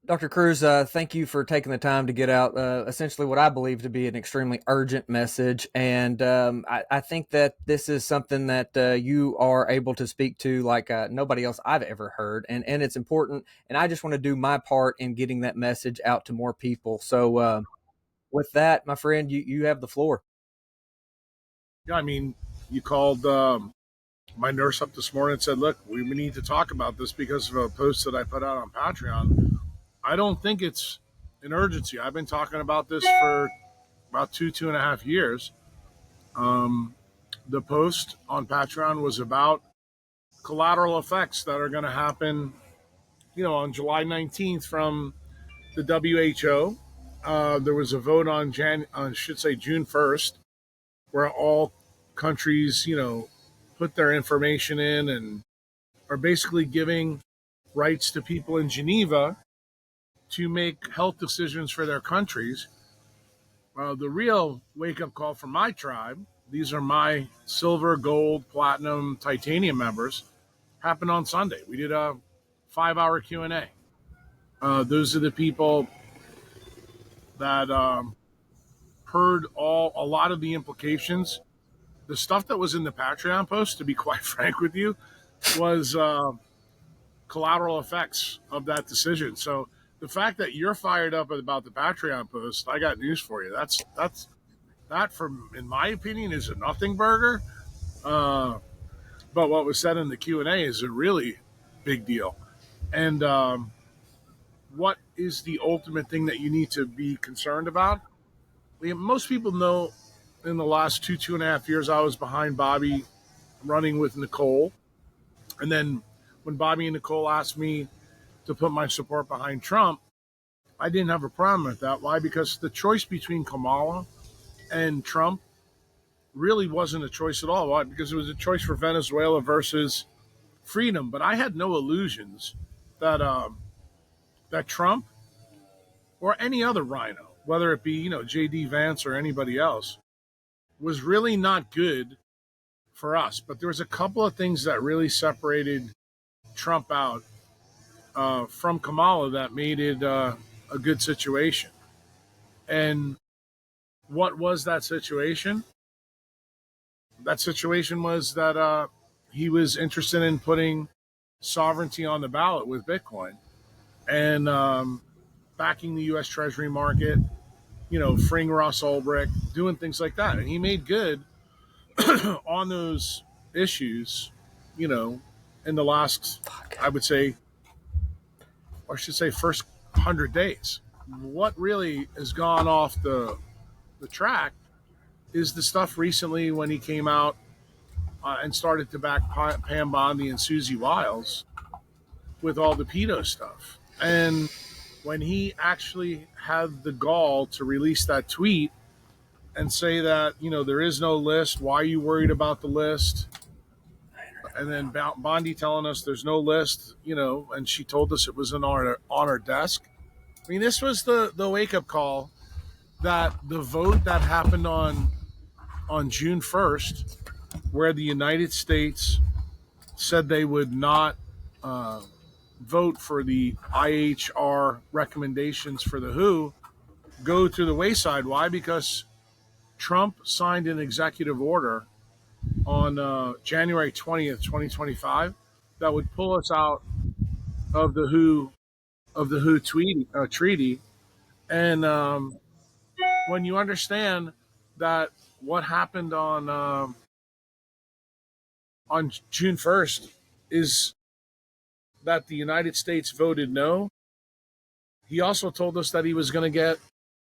Dr. Kruse, thank you for taking the time to get out essentially what I believe to be an extremely urgent message. And I think that this is something that you are able to speak to like nobody else I've ever heard. And it's important. And I just want to do my part in getting that message out to more people. So with that, my friend, you have the floor. Yeah, I mean, you called my nurse up this morning and said, "Look, we need to talk about this because of a post that I put out on Patreon." I don't think it's an urgency. I've been talking about this for about 2.5 years. Um, the post on Patreon was about collateral effects that are going to happen, on July 19th from the WHO. There was a vote on should say June 1st, where all countries, put their information in and are basically giving rights to people in Geneva to make health decisions for their countries. The real wake up call from my tribe, these are my silver, gold, platinum, titanium members, happened on Sunday. We did a 5 hour Q&A. Those are the people that heard a lot of the implications. The stuff that was in the Patreon post, to be quite frank with you, was collateral effects of that decision. So the fact that you're fired up about the Patreon post, I got news for you. That, from in my opinion, is a nothing burger. Uh, but what was said in the Q&A is a really big deal. And what is the ultimate thing that you need to be concerned about? Most people know in the last 2.5 years, I was behind Bobby running with Nicole. And then when Bobby and Nicole asked me to put my support behind Trump, I didn't have a problem with that. Why? Because the choice between Kamala and Trump really wasn't a choice at all. Why? Because it was a choice for Venezuela versus freedom. But I had no illusions that that Trump or any other rhino, whether it be J.D. Vance or anybody else, was really not good for us. But there was a couple of things that really separated Trump out from Kamala that made it a good situation. And what was that situation? That situation was that he was interested in putting sovereignty on the ballot with Bitcoin and backing the U.S. Treasury market, freeing Ross Ulbricht, doing things like that. And he made good on those issues, in the last, I would say, or I should say, first 100 days. What really has gone off the track is the stuff recently when he came out and started to back Pam Bondi and Susie Wiles with all the pedo stuff. And when he actually had the gall to release that tweet and say that, there is no list. Why are you worried about the list? And then Bondi telling us there's no list, and she told us it was on her desk. I mean, this was the wake up call that the vote that happened on June 1st, where the United States said they would not vote for the IHR recommendations for the WHO, go to the wayside. Why? Because Trump signed an executive order on January 20th, 2025, that would pull us out of the WHO treaty. And when you understand that what happened on June 1st is that the United States voted no. He also told us that he was going to get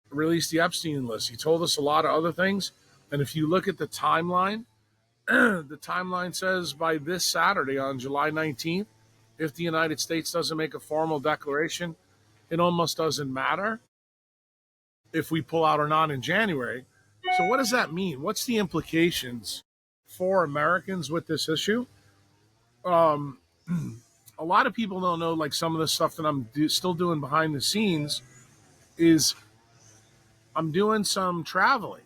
release the Epstein list. He told us a lot of other things. And if you look at the timeline, the timeline says by this Saturday on July 19th, if the United States doesn't make a formal declaration, it almost doesn't matter if we pull out or not in January. So what does that mean? What's the implications for Americans with this issue? Um, a lot of people don't know, like, some of the stuff that I'm still doing behind the scenes is I'm doing some traveling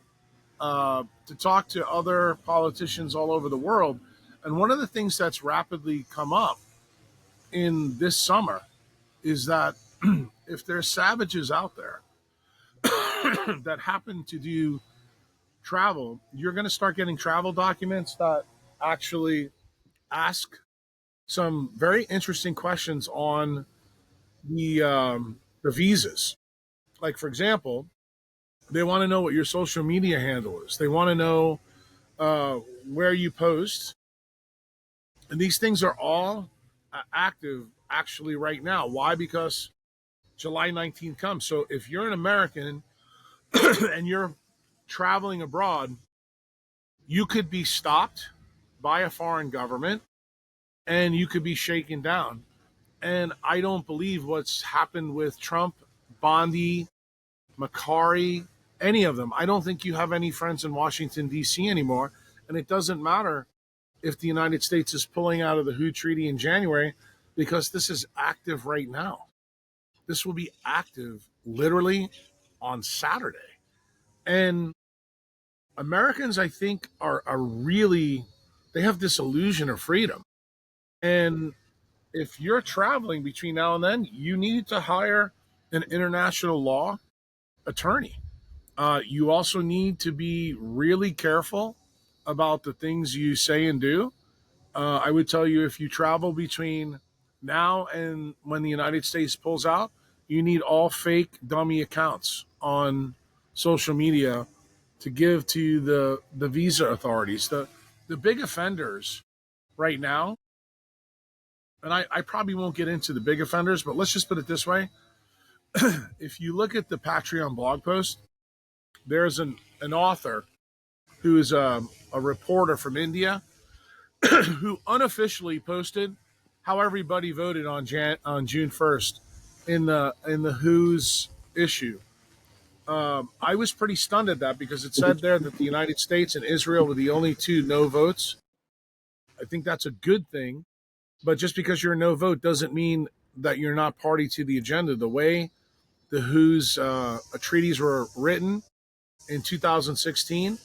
to talk to other politicians all over the world. And one of the things that's rapidly come up in this summer is that if there's savages out there that happen to do travel, you're going to start getting travel documents that actually ask some very interesting questions on the visas. Like, for example, they want to know what your social media handle is. They want to know uh, where you post, and these things are all active actually right now. Why? Because July 19th comes. So if you're an American and you're traveling abroad, you could be stopped by a foreign government and you could be shaken down. And I don't believe what's happened with Trump, Bondi, Macari, any of them. I don't think you have any friends in Washington, D.C. anymore. And it doesn't matter if the United States is pulling out of the WHO Treaty in January, because this is active right now. This will be active literally on Saturday. And Americans, I think, are really, they have this illusion of freedom. And if you're traveling between now and then, you need to hire an international law attorney. You also need to be really careful about the things you say and do. I would tell you, if you travel between now and when the United States pulls out, you need all fake dummy accounts on social media to give to the visa authorities. The big offenders right now, and I probably won't get into the big offenders, but let's just put it this way. If you look at the Patreon blog post, there's an author who is a reporter from India who unofficially posted how everybody voted on June 1st in the WHO's issue. I was pretty stunned at that because it said there that the United States and Israel were the only two no votes. I think that's a good thing, but just because you're a no vote doesn't mean that you're not party to the agenda. The way the WHO's treaties were written in 2016,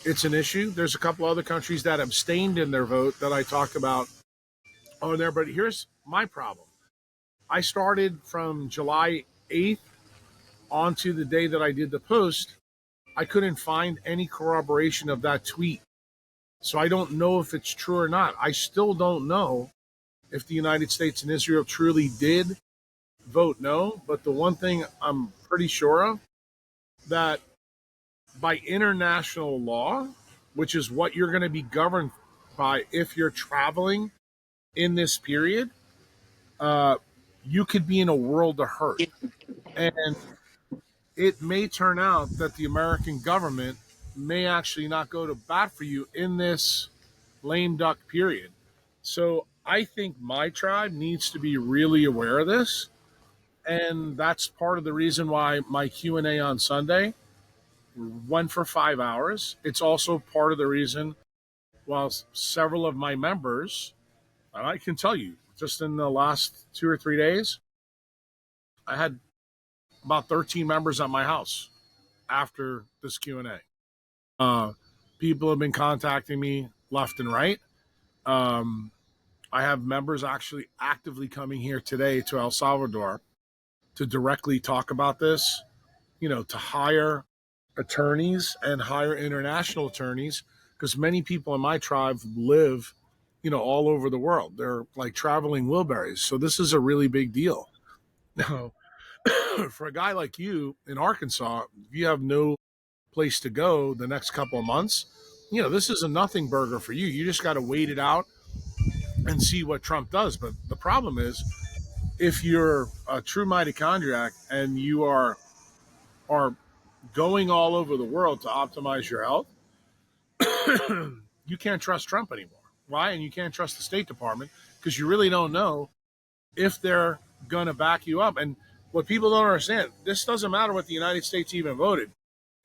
it's an issue. There's a couple other countries that abstained in their vote that I talked about on there, but here's my problem. I started from July 8th onto the day that I did the post. I couldn't find any corroboration of that tweet. So I don't know if it's true or not. I still don't know if the United States and Israel truly did vote no. But the one thing I'm pretty sure of, that by international law, which is what you're going to be governed by if you're traveling in this period, uh, you could be in a world of hurt. And it may turn out that the American government may actually not go to bat for you in this lame duck period. So I think my tribe needs to be really aware of this. And that's part of the reason why my Q&A on Sunday went for 5 hours. It's also part of the reason why several of my members, and I can tell you, just in the last 2 or 3 days, I had about 13 members at my house after this Q&A. People have been contacting me left and right. Um, I have members actually actively coming here today to El Salvador to directly talk about this, to hire attorneys and hire international attorneys, because many people in my tribe live, all over the world. They're like traveling Wilburys. So this is a really big deal. Now, for a guy like you in Arkansas, if you have no place to go the next couple of months, this is a nothing burger for you. You just got to wait it out and see what Trump does. But the problem is, if you're a true mitochondriac and you are going all over the world to optimize your health, you can't trust Trump anymore. Why? And you can't trust the State Department because you really don't know if they're going to back you up. And what people don't understand, this doesn't matter what the United States even voted.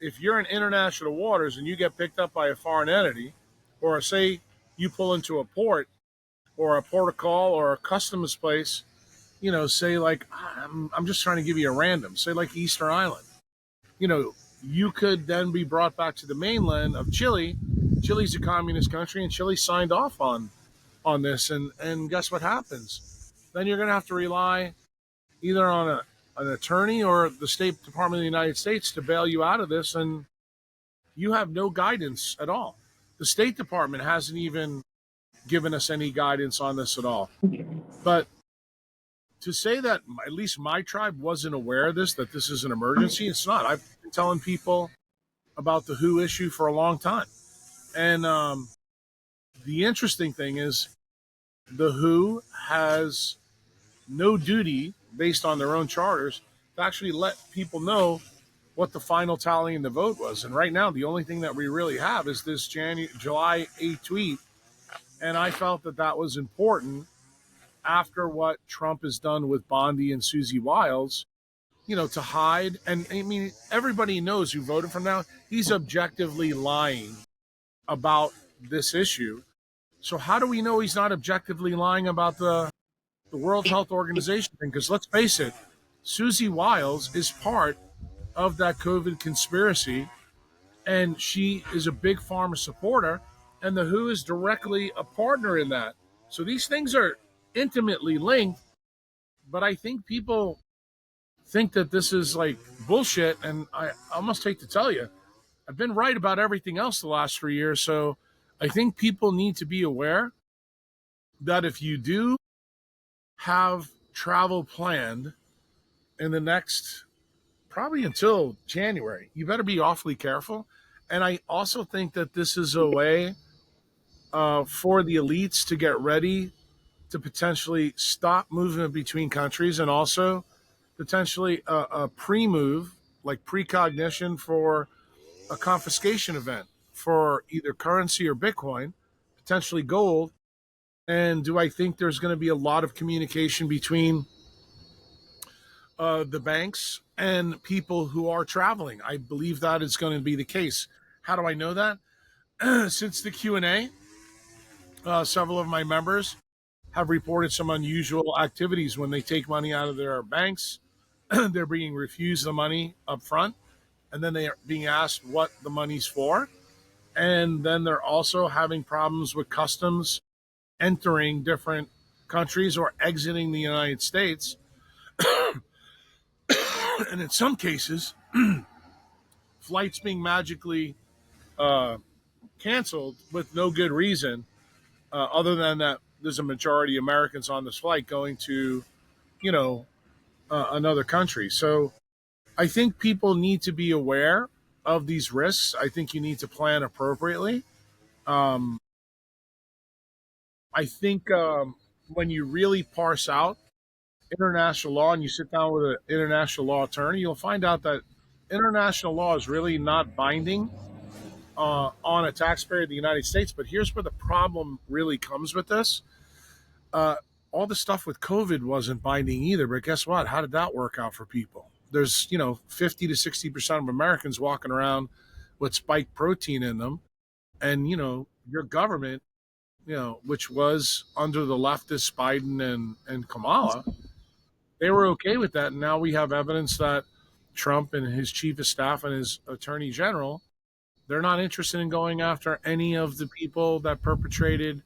If you're in international waters and you get picked up by a foreign entity, or say you pull into a port or a port of call or a customs place, say like, I'm just trying to give you a random, say like Easter Island, you could then be brought back to the mainland of Chile. Chile's a communist country, and Chile signed off on this. And guess what happens? Then you're going to have to rely either on an attorney or the State Department of the United States to bail you out of this, and you have no guidance at all. The State Department hasn't even given us any guidance on this at all. But to say that at least my tribe wasn't aware of this, that this is an emergency, it's not. I've been telling people about the WHO issue for a long time. And the interesting thing is the WHO has no duty, based on their own charters, to actually let people know what the final tally in the vote was. And right now, the only thing that we really have is this July 8th tweet. And I felt that that was important after what Trump has done with Bondi and Susie Wiles, to hide. And I mean, everybody knows who voted for him now. He's objectively lying about this issue. So how do we know he's not objectively lying about the World Health Organization thing? Because let's face it, Susie Wiles is part of that COVID conspiracy, and she is a big pharma supporter, and the WHO is directly a partner in that. So these things are intimately linked, but I think people think that this is like bullshit, and I almost hate to tell you, I've been right about everything else the last 3 years, so I think people need to be aware that if you do have travel planned in the next, probably until January, you better be awfully careful. And I also think that this is a way for the elites to get ready to potentially stop movement between countries, and also potentially a pre-move, like precognition for a confiscation event for either currency or Bitcoin, potentially gold. And do I think there's going to be a lot of communication between the banks and people who are traveling? I believe that is going to be the case. How do I know that? Since the Q&A, several of my members have reported some unusual activities when they take money out of their banks. They're being refused the money up front, and then they are being asked what the money's for. And then they're also having problems with customs entering different countries or exiting the United States. And in some cases, flights being magically uh, canceled with no good reason, other than that there's a majority of Americans on this flight going to, you know, another country. So I think people need to be aware of these risks. I think you need to plan appropriately. Um, I think when you really parse out international law and you sit down with an international law attorney, you'll find out that international law is really not binding on a taxpayer of the United States. But here's where the problem really comes with this. Uh, all the stuff with COVID wasn't binding either. But guess what? How did that work out for people? There's, 50 to 60% of Americans walking around with spike protein in them. And, your government, which was under the leftist Biden and Kamala, they were okay with that. And now we have evidence that Trump and his chief of staff and his attorney general, they're not interested in going after any of the people that perpetrated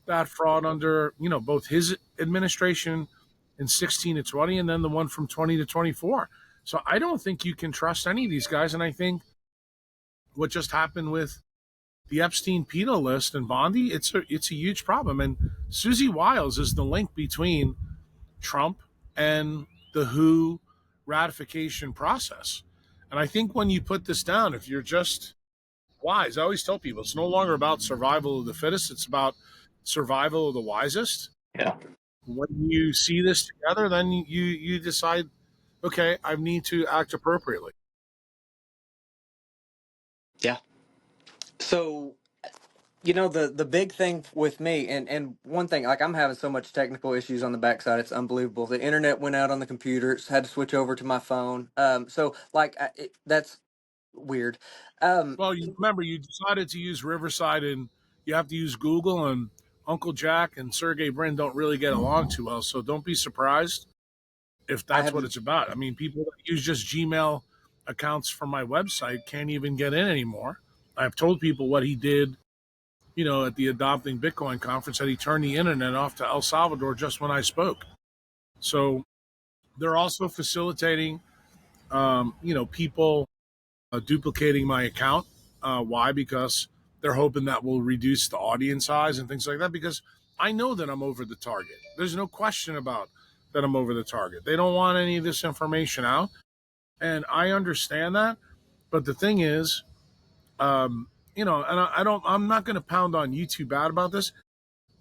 that fraud under, both his administration in 16 to 20 and then the one from 20 to 24. So I don't think you can trust any of these guys. And I think what just happened with the Epstein penal list and Bondi, it's a huge problem. And Susie Wiles is the link between Trump and the WHO ratification process. And I think when you put this down, if you're just wise, I always tell people it's no longer about survival of the fittest, it's about survival of the wisest. Yeah. When you see this together, then you decide, okay, I need to act appropriately. Yeah. So, the big thing with me, and one thing, like, I'm having so much technical issues on the backside, it's unbelievable. The internet went out on the computer, had to switch over to my phone. So like that's weird. Um, Well, you remember you decided to use Riverside, and you have to use Google, and Uncle Jack and Sergey Brin don't really get along too well. So don't be surprised if I that's what have it's about. I mean, people that use just Gmail accounts from my website can't even get in anymore. I've told people what he did, at the Adopting Bitcoin conference, that he turned the internet off to El Salvador just when I spoke. So They're also facilitating, people duplicating my account. Why? Because they're hoping that will reduce the audience size and things like that. Because I know that I'm over the target. There's no question about that I'm over the target. They don't want any of this information out, and I understand that. But the thing is, and I don't. I'm not going to pound on you too bad about this,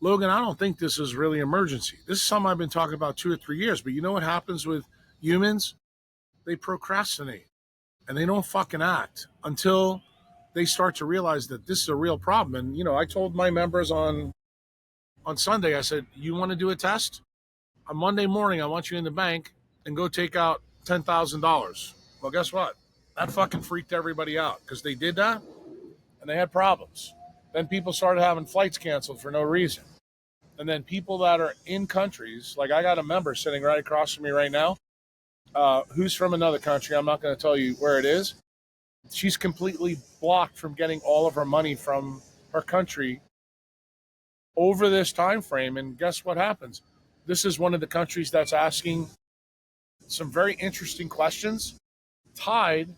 Logan. I don't think this is really emergency. This is something I've been talking about 2 or 3 years. But you know what happens with humans? They procrastinate and they don't fucking act until they start to realize that this is a real problem. And I told my members on Sunday, I said, "You want to do a test? On Monday morning, I want you in the bank and go take out $10,000." Well, guess what? That fucking freaked everybody out because they did that and they had problems. Then people started having flights canceled for no reason. And then people that are in countries, like I got a member sitting right across from me right now, who's from another country. I'm not going to tell you where it is. She's completely blocked from getting all of her money from her country over this time frame. And guess what happens? This is one of the countries that's asking some very interesting questions tied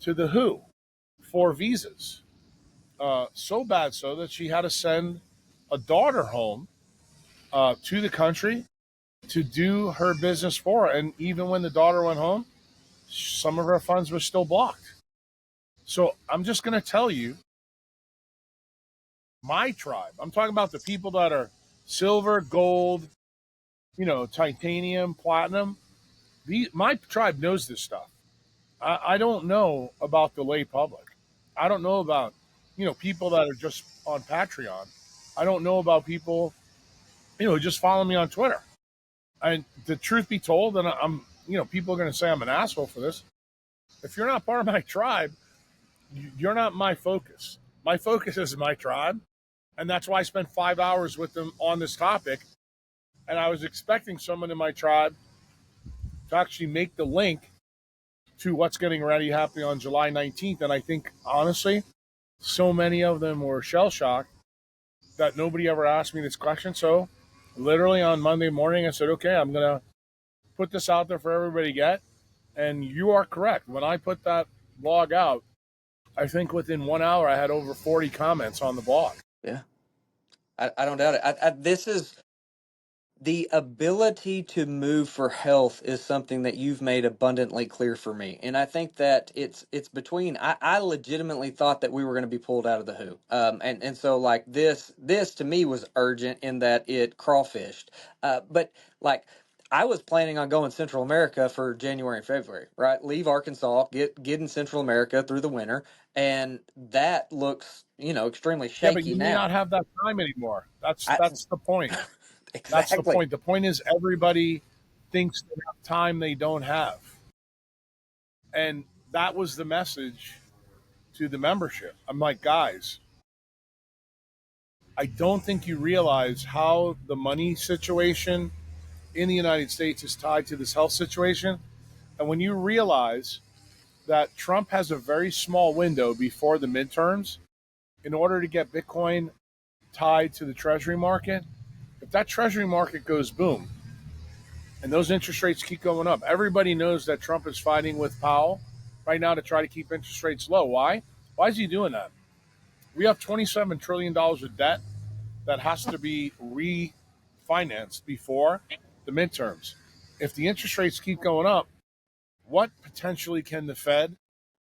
to the WHO for visas. So bad so that she had to send a daughter home to the country to do her business for her. And even when the daughter went home, some of her funds were still blocked. So I'm just going to tell you, my tribe, I'm talking about the people that are silver, gold, titanium, platinum. My tribe knows this stuff. I don't know about the lay public. I don't know about, people that are just on Patreon. I don't know about people, who just follow me on Twitter. And the truth be told, and people are going to say I'm an asshole for this. If you're not part of my tribe, you're not my focus. My focus is my tribe. And that's why I spent 5 hours with them on this topic. And I was expecting someone in my tribe to actually make the link to what's getting ready happening on July 19th. And I think, honestly, so many of them were shell shocked that nobody ever asked me this question. So literally on Monday morning, I said, okay, I'm going to put this out there for everybody to get. And you are correct. When I put that blog out, I think within 1 hour, I had over 40 comments on the blog. Yeah, I don't doubt it. This is the ability to move for health is something that you've made abundantly clear for me, and I think that it's between. I legitimately thought that we were going to be pulled out of the WHO, and so like this to me was urgent in that it crawfished, but like. I was planning on going Central America for January and February, right? Leave Arkansas, get in Central America through the winter, and that looks, extremely Yeah, but shaky you may not now. have that time anymore. That's I, that's the point. That's the exactly. point. The point is everybody thinks they have time they don't have. And that was the message to the membership. I'm like, guys, I don't think you realize how the money situation in the United States is tied to this health situation. And when you realize that Trump has a very small window before the midterms in order to get Bitcoin tied to the treasury market, if that treasury market goes boom and those interest rates keep going up, everybody knows that Trump is fighting with Powell right now to try to keep interest rates low. Why? Why is he doing that? We have $27 trillion of debt that has to be refinanced before the midterms. If the interest rates keep going up, what potentially can the Fed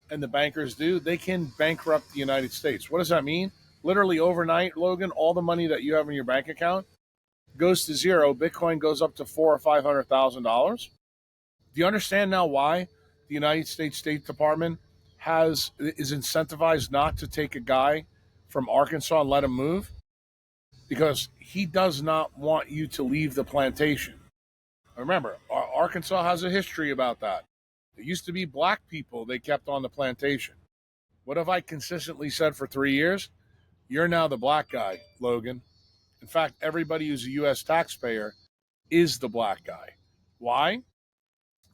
and the bankers do? They can bankrupt the United States. What does that mean? Literally overnight, Logan, all the money that you have in your bank account goes to zero. Bitcoin goes up to $400,000 or $500,000. Do you understand now why the United States State Department is incentivized not to take a guy from Arkansas and let him move? Because he does not want you to leave the plantation. Remember, Arkansas has a history about that. It used to be black people they kept on the plantation. What have I consistently said for 3 years? You're now the black guy, Logan. In fact, everybody who's a U.S. taxpayer is the black guy. Why?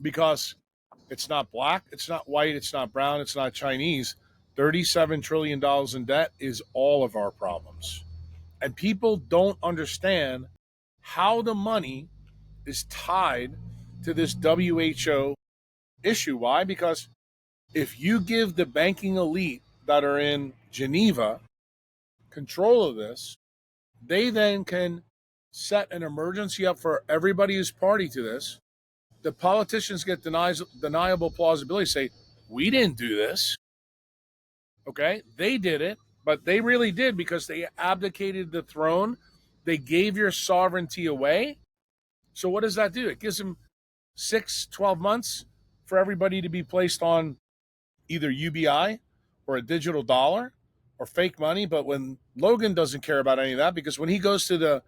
Because it's not black, it's not white, it's not brown, it's not Chinese. $37 trillion in debt is all of our problems. And people don't understand how the money is tied to this WHO issue. Why? Because if you give the banking elite that are in Geneva control of this, they then can set an emergency up for everybody who's party to this. The politicians get deniable plausibility, say, we didn't do this. Okay, they did it, but they really did because they abdicated the throne. They gave your sovereignty away. So what does that do? It gives them 12 months for everybody to be placed on either UBI or a digital dollar or fake money. But when Logan doesn't care about any of that, because when he goes to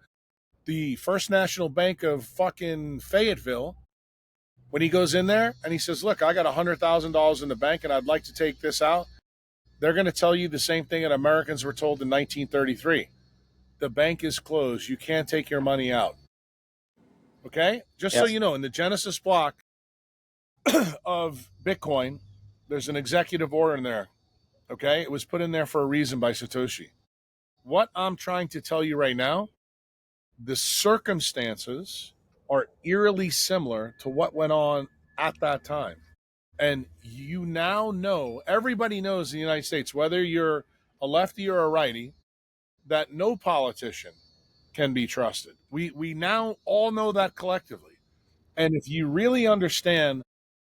the First National Bank of fucking Fayetteville, when he goes in there and he says, look, I got $100,000 in the bank and I'd like to take this out, they're going to tell you the same thing that Americans were told in 1933. The bank is closed. You can't take your money out. Okay? Just yes. So you know, in the Genesis block of Bitcoin, there's an executive order in there. Okay? It was put in there for a reason by Satoshi. What I'm trying to tell you right now, the circumstances are eerily similar to what went on at that time. And you now know, everybody knows in the United States, whether you're a lefty or a righty, that no politician can be trusted. We now all know that collectively. And if you really understand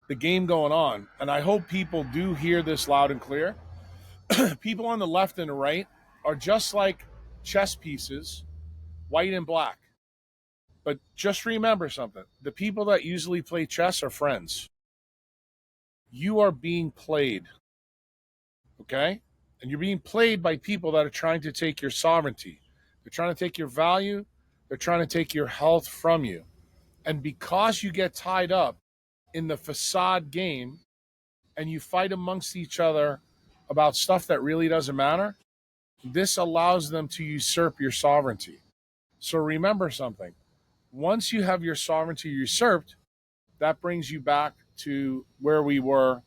the game going on, and I hope people do hear this loud and clear, people on the left and the right are just like chess pieces, white and black. But just remember something. The people that usually play chess are friends. You are being played, okay? And you're being played by people that are trying to take your sovereignty. They're trying to take your value. They're trying to take your health from you. And because you get tied up in the facade game and you fight amongst each other about stuff that really doesn't matter, this allows them to usurp your sovereignty. So remember something. Once you have your sovereignty usurped, that brings you back to where we were,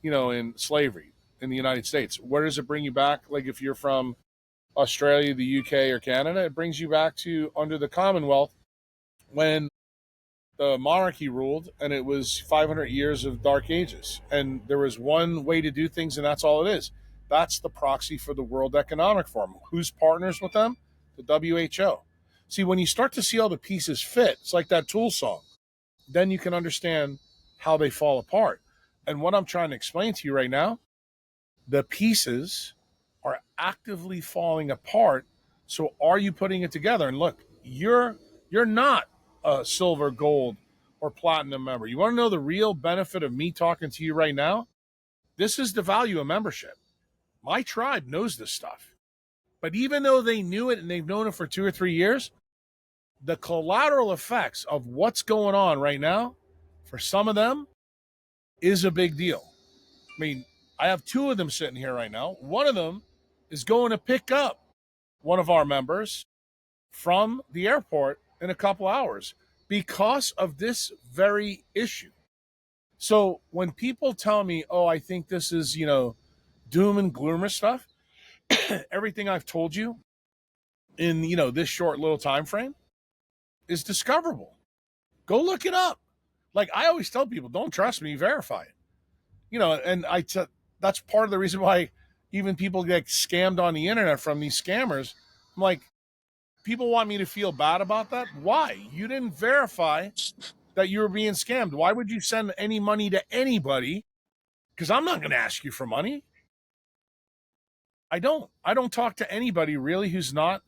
in slavery in the United States. Where does it bring you back? Like if you're from Australia, the UK, or Canada, it brings you back to under the Commonwealth when the monarchy ruled, and it was 500 years of dark ages. And there was one way to do things, and that's all it is. That's the proxy for the World Economic Forum. Who's partners with them? The WHO. See, when you start to see all the pieces fit, it's like that Tool song. Then you can understand how they fall apart. And what I'm trying to explain to you right now, the pieces are actively falling apart. So are you putting it together? And look, you're not a silver, gold, or platinum member. You want to know the real benefit of me talking to you right now? This is the value of membership. My tribe knows this stuff. But even though they knew it and they've known it for 2 or 3 years, the collateral effects of what's going on right now, for some of them, is a big deal. I mean, I have 2 of them sitting here right now. One of them is going to pick up one of our members from the airport in a couple hours because of this very issue. So when people tell me, oh, I think this is, doom and gloomer stuff, everything I've told you in, this short little time frame is discoverable. Go look it up. Like I always tell people, don't trust me, verify it. And that's part of the reason why even people get scammed on the internet from these scammers. I'm like, people want me to feel bad about that. Why? You didn't verify that you were being scammed. Why would you send any money to anybody? Because I'm not going to ask you for money. I don't talk to anybody really who's not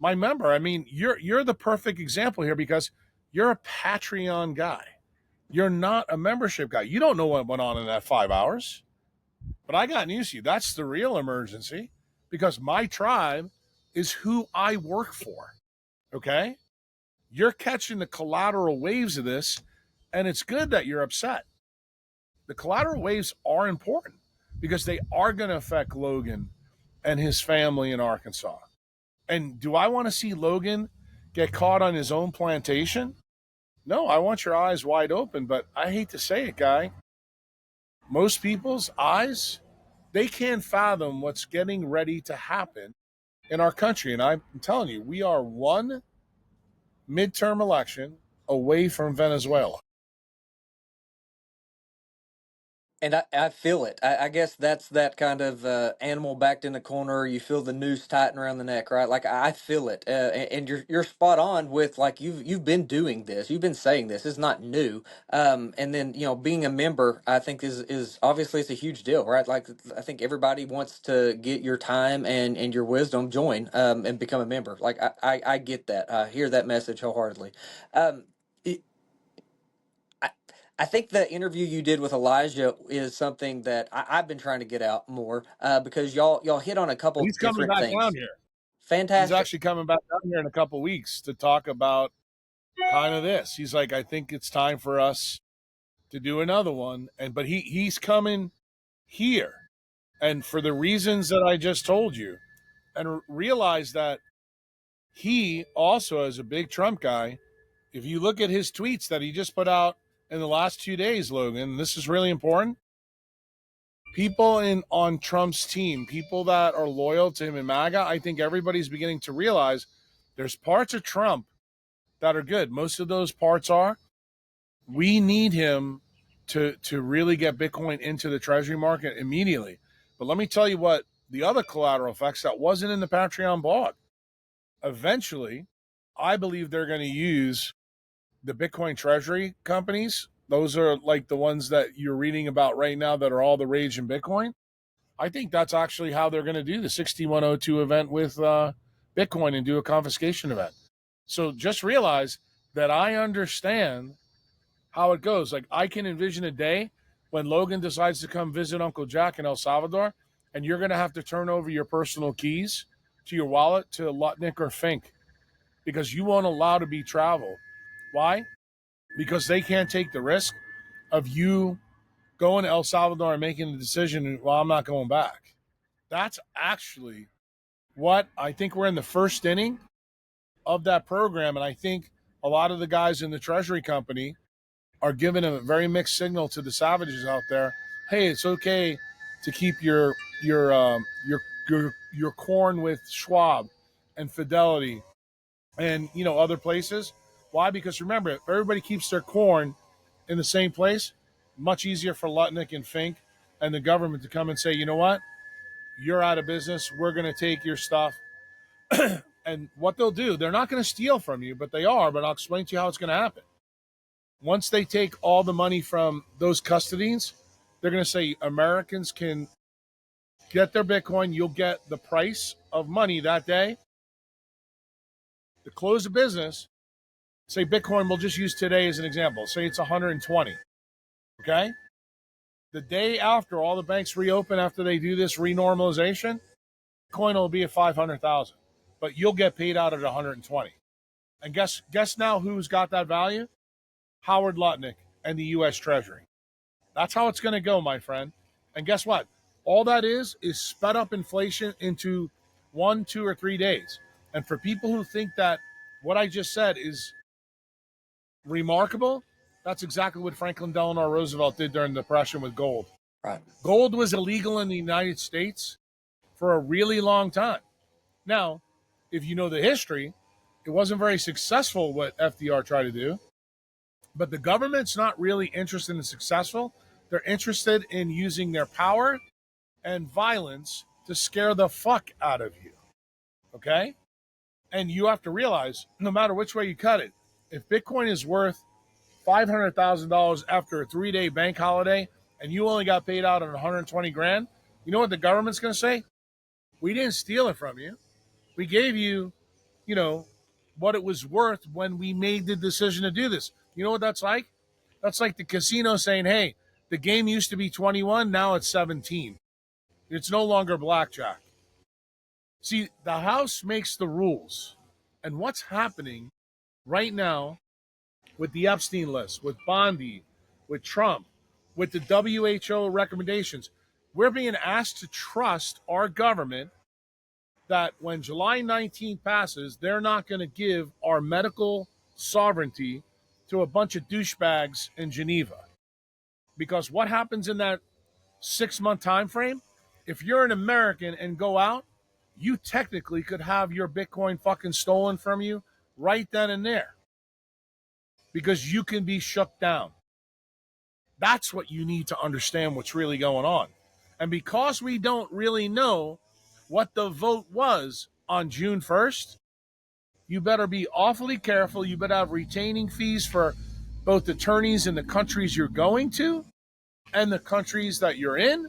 my member. I mean, you're the perfect example here because you're a Patreon guy. You're not a membership guy. You don't know what went on in that 5 hours. But I got news to you. That's the real emergency because my tribe is who I work for. Okay? You're catching the collateral waves of this, and it's good that you're upset. The collateral waves are important because they are going to affect Logan and his family in Arkansas. And do I want to see Logan get caught on his own plantation? No, I want your eyes wide open, but I hate to say it, guy. Most people's eyes, they can't fathom what's getting ready to happen in our country. And I'm telling you, we are one midterm election away from Venezuela. And I feel it. I guess that's that kind of animal backed in the corner. You feel the noose tighten around the neck, right? Like I feel it, and you're spot on with like you've been doing this. You've been saying this. It's not new. And then being a member, I think is obviously it's a huge deal, right? Like I think everybody wants to get your time and your wisdom, join and become a member. Like I get that. I hear that message wholeheartedly. Um, I, I think the interview you did with Elijah is something that I've been trying to get out more because y'all hit on a couple He's coming different back down things. here. He's Fantastic. actually coming back down here in a couple weeks to talk about kind of this. He's like, I think it's time for us to do another one. And but he's coming here, and for the reasons that I just told you, and realize that he also is a big Trump guy. If you look at his tweets that he just put out in the last 2 days, Logan, this is really important. People in on Trump's team, people that are loyal to him in MAGA, I think everybody's beginning to realize there's parts of Trump that are good. Most of those parts are. We need him to really get Bitcoin into the treasury market immediately. But let me tell you what the other collateral effects that wasn't in the Patreon blog. Eventually, I believe they're going to use the Bitcoin treasury companies. Those are like the ones that you're reading about right now that are all the rage in Bitcoin. I think that's actually how they're going to do the 6102 event with Bitcoin and do a confiscation event. So just realize that I understand how it goes. Like I can envision a day when Logan decides to come visit Uncle Jack in El Salvador, and you're going to have to turn over your personal keys to your wallet to Lutnick or Fink because you won't allow to be travel. Why? Because they can't take the risk of you going to El Salvador and making the decision, well, I'm not going back. That's actually what I think we're in the first inning of that program. And I think a lot of the guys in the Treasury Company are giving a very mixed signal to the savages out there. Hey, it's okay to keep your corn with Schwab and Fidelity and other places. Why? Because remember, if everybody keeps their corn in the same place, much easier for Lutnick and Fink and the government to come and say, you know what, you're out of business. We're going to take your stuff. And what they'll do, they're not going to steal from you, but they are. But I'll explain to you how it's going to happen. Once they take all the money from those custodians, they're going to say Americans can get their Bitcoin. You'll get the price of money that day. To close the business, say Bitcoin, we'll just use today as an example. Say it's 120. Okay. The day after all the banks reopen, after they do this renormalization, Bitcoin will be at 500,000, but you'll get paid out at 120. And guess now who's got that value? Howard Lutnick and the U.S. Treasury. That's how it's going to go, my friend. And guess what? All that is sped up inflation into 1, 2, or 3 days. And for people who think that what I just said is remarkable, that's exactly what Franklin Delano Roosevelt did during the Depression with gold. Right. Gold was illegal in the United States for a really long time. Now, if you know the history, it wasn't very successful what FDR tried to do. But the government's not really interested in successful. They're interested in using their power and violence to scare the fuck out of you. Okay? And you have to realize, no matter which way you cut it, if Bitcoin is worth $500,000 after a 3-day bank holiday and you only got paid out on 120 grand, you know what the government's going to say? We didn't steal it from you. We gave you, what it was worth when we made the decision to do this. You know what that's like? That's like the casino saying, hey, the game used to be 21, now it's 17. It's no longer blackjack. See, the House makes the rules. And what's happening right now with the Epstein list, with Bondi, with Trump, with the WHO recommendations, we're being asked to trust our government that when July 19th passes, they're not going to give our medical sovereignty to a bunch of douchebags in Geneva. Because what happens in that 6-month time frame? If you're an American and go out, you technically could have your Bitcoin fucking stolen from you right then and there because you can be shut down. That's what you need to understand what's really going on. And because we don't really know what the vote was on June 1st, you better be awfully careful. You better have retaining fees for both attorneys in the countries you're going to and the countries that you're in.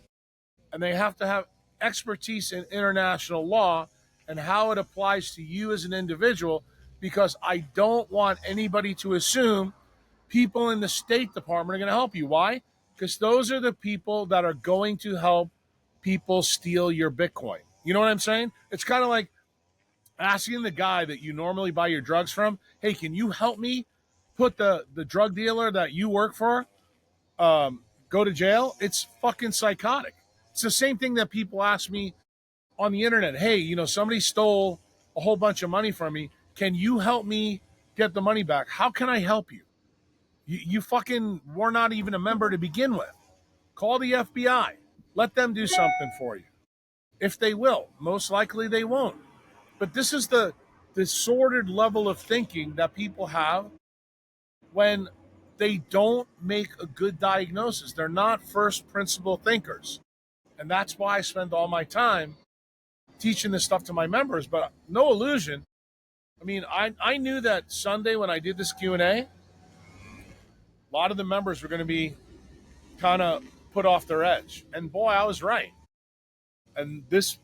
And they have to have expertise in international law and how it applies to you as an individual, because I don't want anybody to assume people in the State Department are going to help you. Why? Because those are the people that are going to help people steal your Bitcoin. You know what I'm saying? It's kind of like asking the guy that you normally buy your drugs from, hey, can you help me put the drug dealer that you work for go to jail? It's fucking psychotic. It's the same thing that people ask me on the internet. Hey, somebody stole a whole bunch of money from me. Can you help me get the money back? How can I help you? You fucking were not even a member to begin with. Call the FBI. Let them do something for you. If they will. Most likely they won't. But this is the sordid level of thinking that people have when they don't make a good diagnosis. They're not first principle thinkers. And that's why I spend all my time teaching this stuff to my members. But no illusion. I mean, I knew that Sunday when I did this Q&A, a lot of the members were going to be kind of put off their edge. And boy, I was right. And this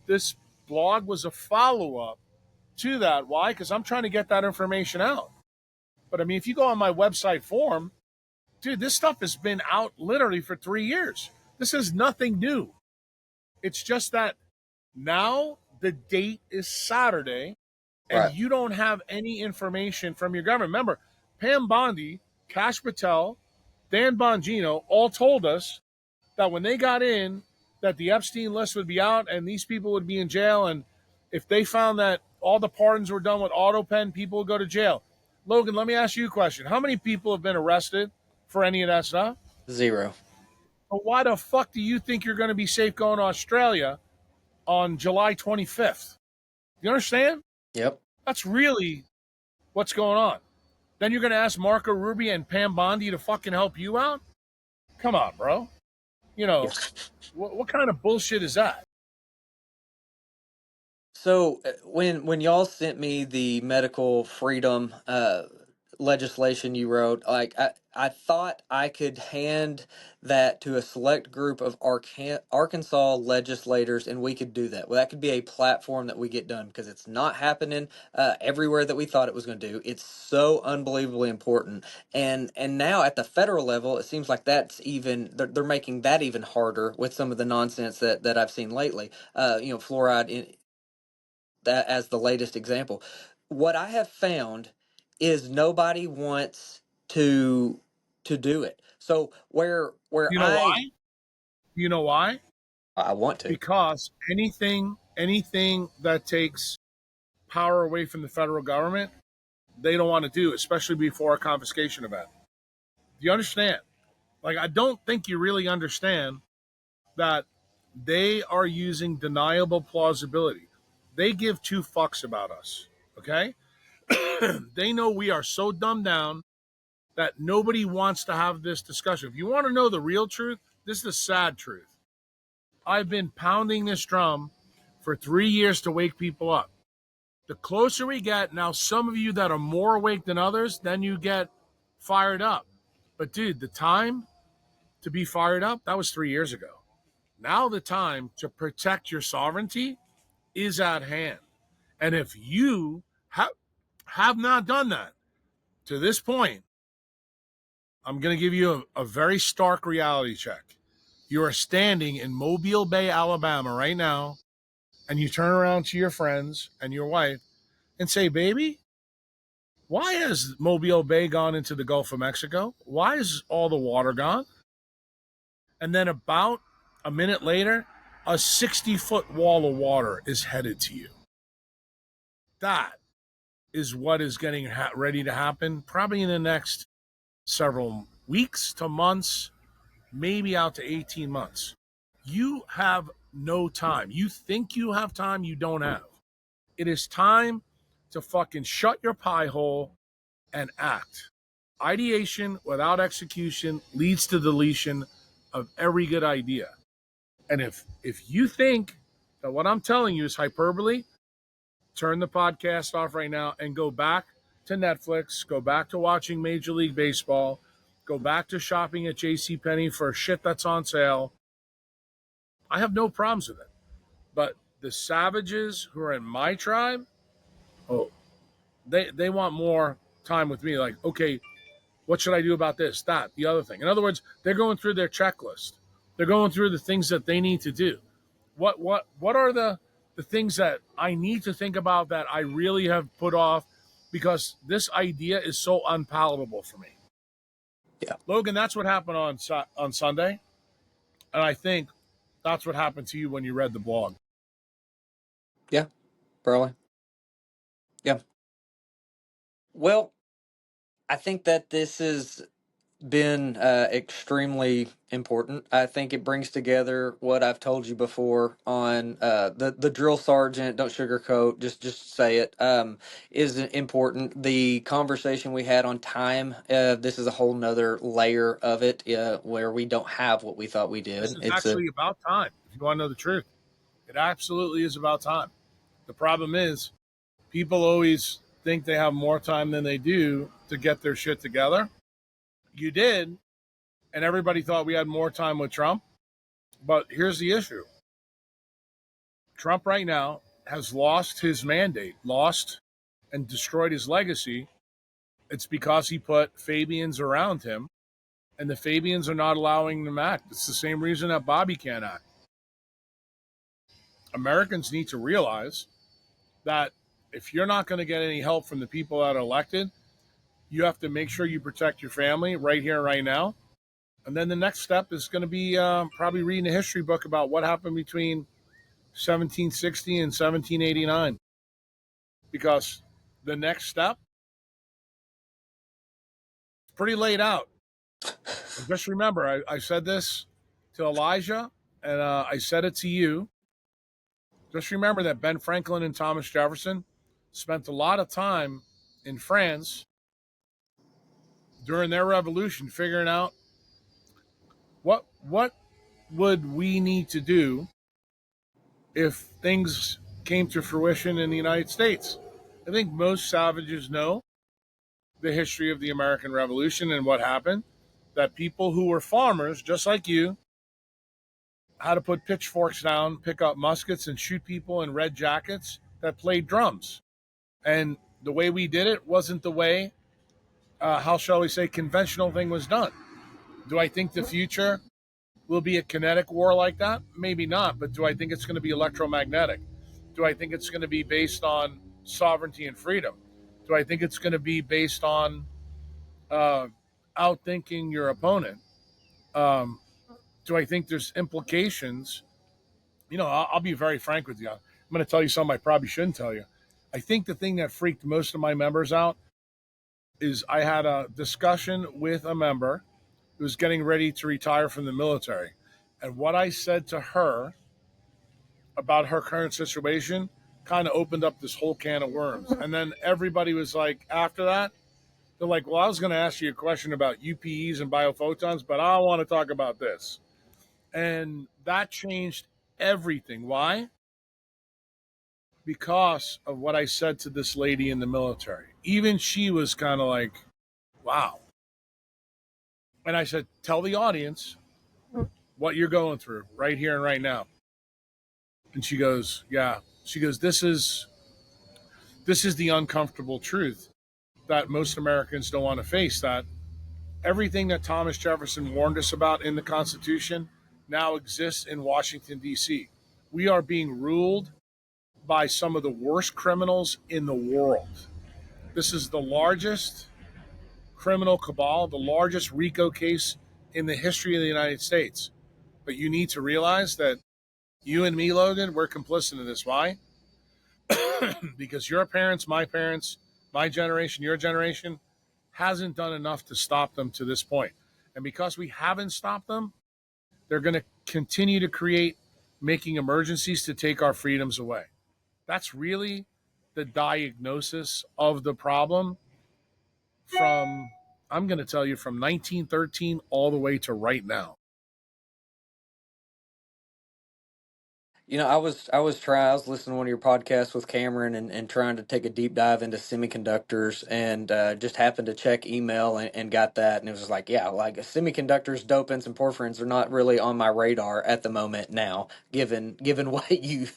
blog was a follow-up to that. Why? Because I'm trying to get that information out. But I mean, if you go on my website forum, dude, this stuff has been out literally for 3 years. This is nothing new. It's just that now the date is Saturday and Right. you don't have any information from your government. Remember, Pam Bondi, Kash Patel, Dan Bongino all told us that when they got in, that the Epstein list would be out and these people would be in jail. And if they found that all the pardons were done with AutoPen, people would go to jail. Logan, let me ask you a question. How many people have been arrested for any of that stuff? 0. But why the fuck do you think you're going to be safe going to Australia on July 25th? You understand? Yep. That's really what's going on. Then you're going to ask Marco Rubio and Pam Bondi to fucking help you out? Come on, bro. What kind of bullshit is that? So when y'all sent me the medical freedom legislation you wrote, like I thought I could hand that to a select group of Arkansas legislators and we could do that. Well, that could be a platform that we get done because it's not happening everywhere that we thought it was going to do. It's so unbelievably important. And now at the federal level, it seems like that's even they're making that even harder with some of the nonsense that I've seen lately. Fluoride in that as the latest example. What I have found is nobody wants to do it. So where You know I why? You know why? I want to. Because anything that takes power away from the federal government, they don't want to do, especially before a confiscation event. Do you understand? Like, I don't think you really understand that they are using deniable plausibility. They give two fucks about us. Okay? They know we are so dumbed down that nobody wants to have this discussion. If you want to know the real truth, this is the sad truth. I've been pounding this drum for 3 years to wake people up. The closer we get, now some of you that are more awake than others, then you get fired up. But dude, the time to be fired up, that was 3 years ago. Now the time to protect your sovereignty is at hand. And if you have not done that to this point, I'm going to give you a very stark reality check. You are standing in Mobile Bay, Alabama right now, and you turn around to your friends and your wife and say, baby, why has Mobile Bay gone into the Gulf of Mexico? Why is all the water gone? And then about a minute later, a 60-foot wall of water is headed to you. That is what is getting ready to happen probably in the next several weeks to months, maybe out to 18 months. You have no time. You think you have time, you don't have. It is time to fucking shut your pie hole and act. Ideation without execution leads to deletion of every good idea. And if you think that what I'm telling you is hyperbole, turn the podcast off right now and go back to Netflix, go back to watching Major League Baseball, go back to shopping at JCPenney for shit that's on sale. I have no problems with it. But the savages who are in my tribe, oh, they want more time with me. Like, okay, what should I do about this, that, the other thing? In other words, they're going through their checklist. They're going through the things that they need to do. What are the things that I need to think about that I really have put off because this idea is so unpalatable for me? Yeah. Logan, that's what happened on Sunday, and I think that's what happened to you when you read the blog. Yeah, probably. Yeah. Well, I think that this has been extremely important. I think it brings together what I've told you before on the drill sergeant. Don't sugarcoat. Just say it. Is important. The conversation we had on time. This is a whole nother layer of it where we don't have what we thought we This did. is It's a actually about time. If you want to know the truth, it absolutely is about time. The problem is people always think they have more time than they do to get their shit together. You did, and everybody thought we had more time with Trump. But here's the issue: Trump right now has lost his mandate, lost and destroyed his legacy. It's because he put Fabians around him, and the Fabians are not allowing him to act. It's the same reason that Bobby can't act. Americans need to realize that if you're not going to get any help from the people that are elected, you have to make sure you protect your family right here, right now. And then the next step is going to be probably reading a history book about what happened between 1760 and 1789. Because the next step is pretty laid out. And just remember, I said this to Elijah, and I said it to you. Just remember that Ben Franklin and Thomas Jefferson spent a lot of time in France during their revolution figuring out what would we need to do if things came to fruition in the United States. I think most savages know the history of the American Revolution and what happened. That people who were farmers, just like you, had to put pitchforks down, pick up muskets, and shoot people in red jackets that played drums. And the way we did it wasn't the way, how shall we say, conventional thing was done. Do I think the future will be a kinetic war like that? Maybe not, but do I think it's going to be electromagnetic? Do I think it's going to be based on sovereignty and freedom? Do I think it's going to be based on uh, outthinking your opponent? Um, do I think there's implications? I'll be very frank with you. I'm going to tell you something I probably shouldn't tell you. I think the thing that freaked most of my members out is I had a discussion with a member who was getting ready to retire from the military. And what I said to her about her current situation kind of opened up this whole can of worms. And then everybody was like, after that, they're like, well, I was going to ask you a question about UPEs and biophotons, but I want to talk about this. And that changed everything. Why? Because of what I said to this lady in the military. Even she was kind of like, wow. And I said, tell the audience what you're going through right here and right now. And she goes, yeah. She goes, this is the uncomfortable truth that most Americans don't want to face, that everything that Thomas Jefferson warned us about in the Constitution now exists in Washington, D.C. We are being ruled by some of the worst criminals in the world. This is the largest criminal cabal, the largest RICO case in the history of the United States. But you need to realize that you and me, Logan, we're complicit in this. Why? Because your parents, my generation, your generation hasn't done enough to stop them to this point. And because we haven't stopped them, they're going to continue to create making emergencies to take our freedoms away. That's really the diagnosis of the problem from I'm going to tell you from 1913 all the way to right now. I was listening to one of your podcasts with Cameron and trying to take a deep dive into semiconductors and just happened to check email and got that and it was like, yeah, like semiconductors, dopants, and porphyrins are not really on my radar at the moment now, given what you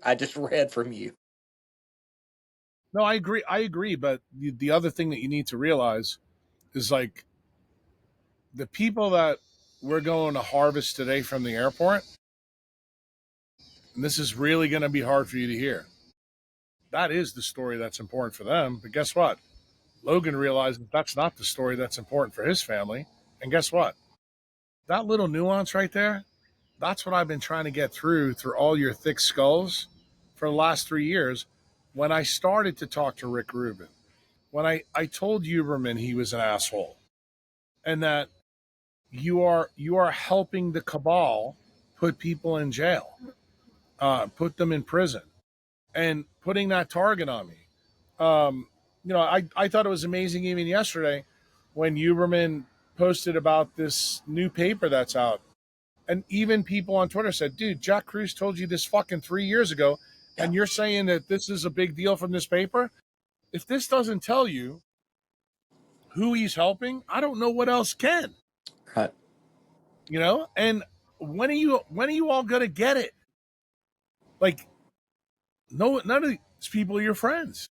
I just read from you. No, I agree. I agree. But the other thing that you need to realize is like the people that we're going to harvest today from the airport, and this is really going to be hard for you to hear. That is the story that's important for them. But guess what? Logan realized that that's not the story that's important for his family. And guess what? That little nuance right there, that's what I've been trying to get through all your thick skulls for the last 3 years when I started to talk to Rick Rubin. When I told Huberman he was an asshole and that you are helping the cabal put people in jail, put them in prison, and putting that target on me. Um, I thought it was amazing even yesterday when Huberman posted about this new paper that's out. And even people on Twitter said, dude, Jack Kruse told you this fucking 3 years ago, Yeah. and you're saying that this is a big deal from this paper? If this doesn't tell you who he's helping, I don't know what else can. Right. And when are you all gonna get it? Like, no, none of these people are your friends.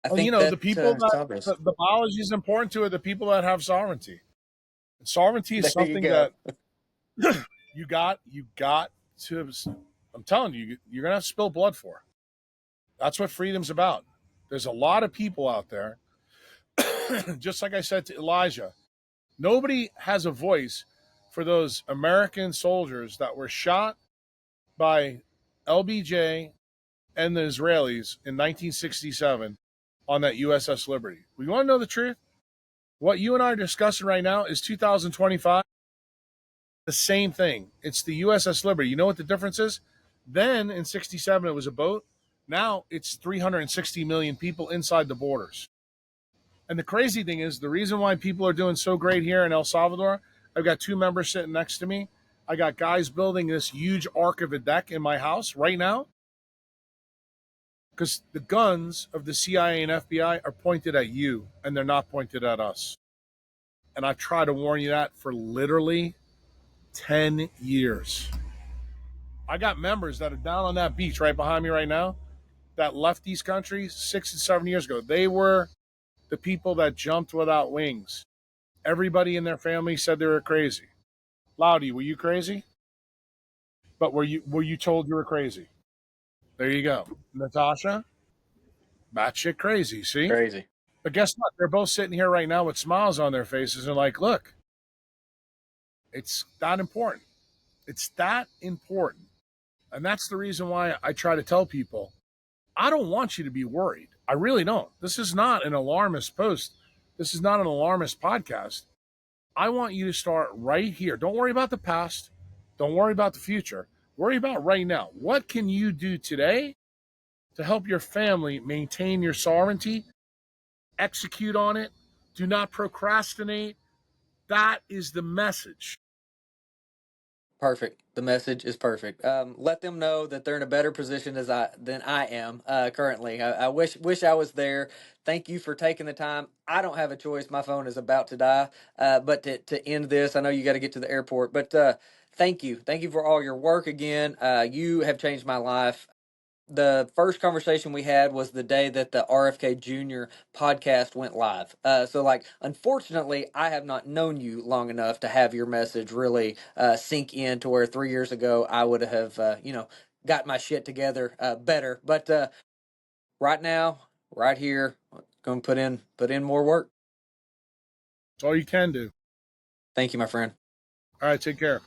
I Well, think the that people that Sabras. the biology is important to are the people that have sovereignty. And sovereignty is There you something go. that you got to. I'm telling you, you're gonna have to spill blood for. That's what freedom's about. There's a lot of people out there, just like I said to Elijah. Nobody has a voice for those American soldiers that were shot by LBJ and the Israelis in 1967 on that USS Liberty. We want to know the truth? What you and I are discussing right now is 2025. The same thing. It's the USS Liberty. You know what the difference is? Then in 67, it was a boat. Now it's 360 million people inside the borders. And the crazy thing is, the reason why people are doing so great here in El Salvador, I've got two members sitting next to me. I got guys building this huge arc of a deck in my house right now because the guns of the CIA and FBI are pointed at you and they're not pointed at us. And I've tried to warn you that for literally 10 years. I got members that are down on that beach right behind me right now that left these countries 6 and 7 years ago. They were the people that jumped without wings. Everybody in their family said they were crazy. Loudy, were you crazy? But were you told you were crazy? There you go. Natasha, batshit crazy, see? Crazy. But guess what? They're both sitting here right now with smiles on their faces and like, look, it's that important. It's that important. And that's the reason why I try to tell people I don't want you to be worried. I really don't. This is not an alarmist post. This is not an alarmist podcast. I want you to start right here. Don't worry about the past. Don't worry about the future. Worry about right now. What can you do today to help your family maintain your sovereignty? Execute on it. Do not procrastinate. That is the message. Perfect. The message is perfect. Let them know that they're in a better position than I am currently. I wish I was there. Thank you for taking the time. I don't have a choice. My phone is about to die. But to end this, I know you got to get to the airport. But thank you for all your work again. You have changed my life. The first conversation we had was the day that the RFK Jr. podcast went live. So, like, unfortunately, I have not known you long enough to have your message really sink in to where 3 years ago I would have, got my shit together better. But right now, right here, going to put in more work. That's all you can do. Thank you, my friend. All right, take care.